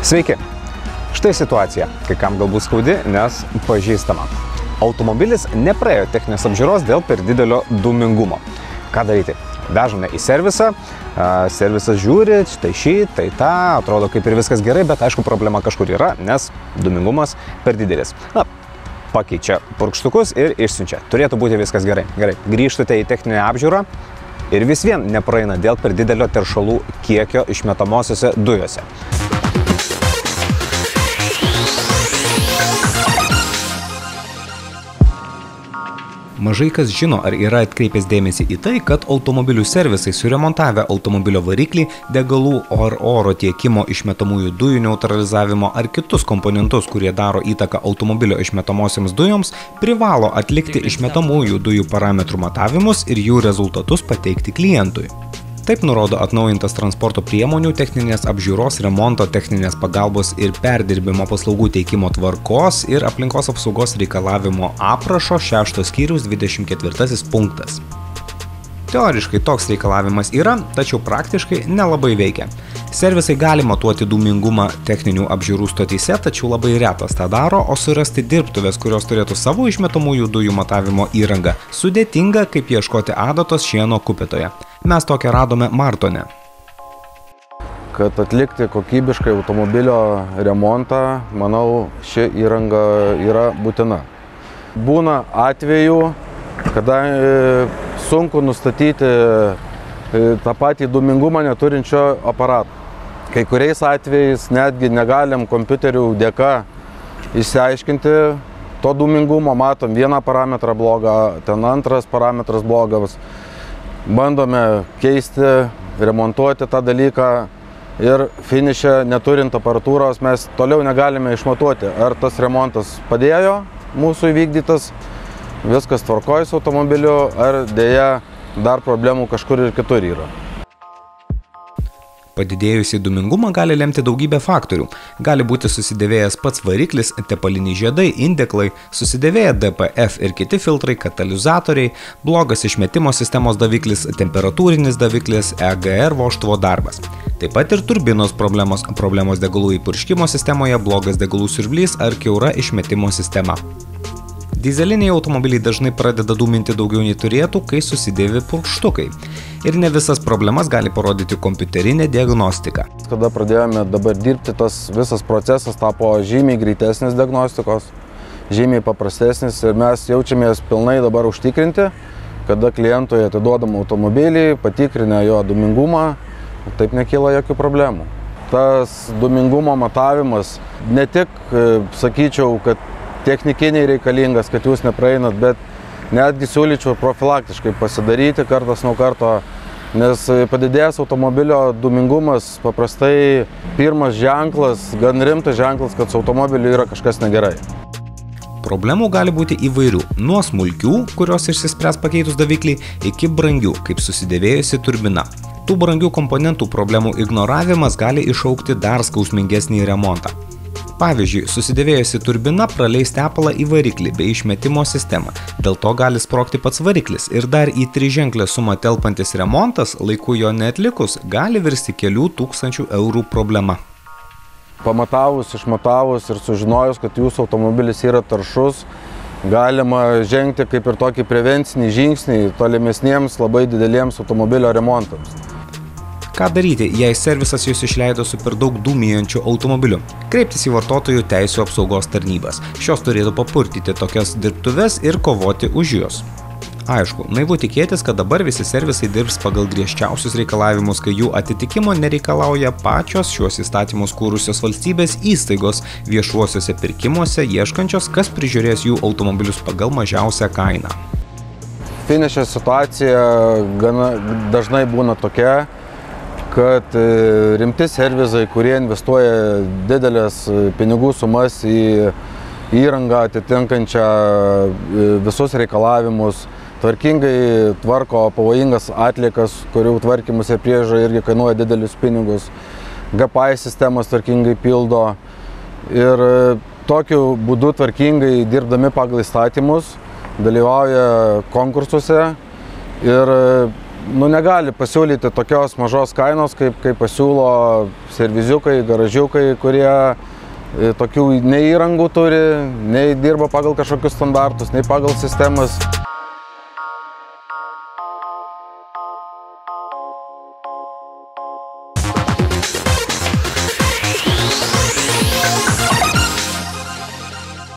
Sveiki! Štai situacija, kai kam galbūt skaudi, nes pažįstama. Automobilis nepraėjo techninės apžiūros dėl per didelio dūmingumo. Ką daryti? Vežame į servisą, servisas žiūri, tai šį, tai tą, atrodo kaip ir viskas gerai, bet aišku problema kažkur yra, nes dūmingumas per didelis. Na, pakeičia purkštukus ir išsiunčia. Turėtų būti viskas gerai. Gerai, grįžtate į techninę apžiūrą ir vis vien nepraeina dėl per didelio teršalų kiekio išmetamosiose dujose. Mažai kas žino ar yra atkreipęs dėmesį į tai, kad automobilių servisai suremontavę automobilio variklį, degalų ar oro tiekimo išmetamųjų dujų neutralizavimo ar kitus komponentus, kurie daro įtaką automobilio išmetamosioms dujoms, privalo atlikti išmetamųjų dujų parametrų matavimus ir jų rezultatus pateikti klientui. Taip nurodo atnaujintas transporto priemonių techninės apžiūros, remonto, techninės pagalbos ir perdirbimo paslaugų teikimo tvarkos ir aplinkos apsaugos reikalavimo aprašo 6 skyriaus 24 punktas. Teoriškai toks reikalavimas yra, tačiau praktiškai nelabai veikia. Servisai gali matuoti dūmingumą techninių apžiūrų stotyse, tačiau labai retas tą daro, o surasti dirbtuvės, kurios turėtų savo išmetamųjų dujų matavimo įrangą, sudėtinga kaip ieškoti adatos šieno kupetoje. Mes tokią radome Martone. Kad atlikti kokybiškai automobilio remontą, manau, ši įranga yra būtina. Būna atvejų, kada sunku nustatyti tą patį dūmingumą neturinčio aparato. Kai kuriais atvejais netgi negalim kompiuterių dėka išsiaiškinti to dūmingumo, matom vieną parametrą blogą, ten antras parametras blogas. Bandome keisti, remontuoti tą dalyką ir finiše, neturint aparatūros, mes toliau negalime išmatuoti, ar tas remontas padėjo mūsų įvykdytas, viskas tvarkoja su automobiliu, ar dėja dar problemų kažkur ir kitur yra. Padidėjusį dūmingumą gali lemti daugybė faktorių. Gali būti susidėvėjęs pats variklis, tepaliniai žiedai, indeklai, susidėvėję DPF ir kiti filtrai, katalizatoriai, blogas išmetimo sistemos daviklis, temperatūrinis daviklis, EGR vožtuvo darbas. Taip pat ir turbinos problemos degalų įpurškimo sistemoje, blogas degalų siurblys ar kiaura išmetimo sistema. Dyzeliniai automobiliai dažnai pradeda dūminti daugiau nei turėtų, kai susidėvi purkštukai. Ir ne visas problemas gali parodyti kompiuterinė diagnostika. Kada pradėjome dabar dirbti, tas visas procesas tapo žymiai greitesnis diagnostikos, žymiai paprastesnis ir mes jaučiamės pilnai dabar užtikrinti, kada klientui atiduodam automobilį, patikrinę jo dūmingumą, taip nekyla jokių problemų. Tas dūmingumo matavimas ne tik, sakyčiau, kad technikiniai reikalingas, kad jūs nepraeinat, bet netgi siūlyčiau profilaktiškai pasidaryti kartas nuo karto, nes padidėjęs automobilio dūmingumas paprastai pirmas ženklas, gan rimtas ženklas, kad su automobiliu yra kažkas negerai. Problemų gali būti įvairių, nuo smulkių, kurios išsispręs pakeitus daviklį, iki brangių, kaip susidėvėjusi turbina. Tų brangių komponentų problemų ignoravimas gali iššaukti dar skausmingesnį remontą. Pavyzdžiui, susidėvėjusi turbina praleis tepalą į variklį bei išmetimo sistemą. Dėl to gali sprogti pats variklis ir dar į triženklę sumą telpantis remontas, laiku jo neatlikus, gali virsti kelių tūkstančių eurų problema. Pamatavus, išmatavus ir sužinojus, kad jūsų automobilis yra taršus, galima žengti kaip ir tokį prevencinį žingsnį tolimesniems labai dideliems automobilio remontams. Ką daryti, jei servisas jūs išleido su per daug dūmijančiu automobiliu? Kreiptis į vartotojų teisių apsaugos tarnybas. Šios turėtų papurtyti tokias dirbtuves ir kovoti už juos. Aišku, naivu tikėtis, kad dabar visi servisai dirbs pagal griežčiausius reikalavimus, kai jų atitikimo nereikalauja pačios šiuos įstatymus kūrusios valstybės įstaigos viešuosiuose pirkimuose, ieškančios, kas prižiūrės jų automobilius pagal mažiausią kainą. Finiše situacija gana dažnai būna tokia, kad rimti servisai, kurie investuoja didelės pinigų sumas į įrangą atitinkančią visus reikalavimus, tvarkingai tvarko pavojingas atliekas, kurių tvarkymus ir priežiūra irgi kainuoja didelius pinigus, GPI sistemas tvarkingai pildo ir tokiu būdu tvarkingai dirbdami pagal įstatymus dalyvauja konkursuose ir negali pasiūlyti tokios mažos kainos, kaip pasiūlo serviziukai, garažiukai, kurie tokių nei įrangų turi, nei dirba pagal kažkokius standartus, nei pagal sistemas.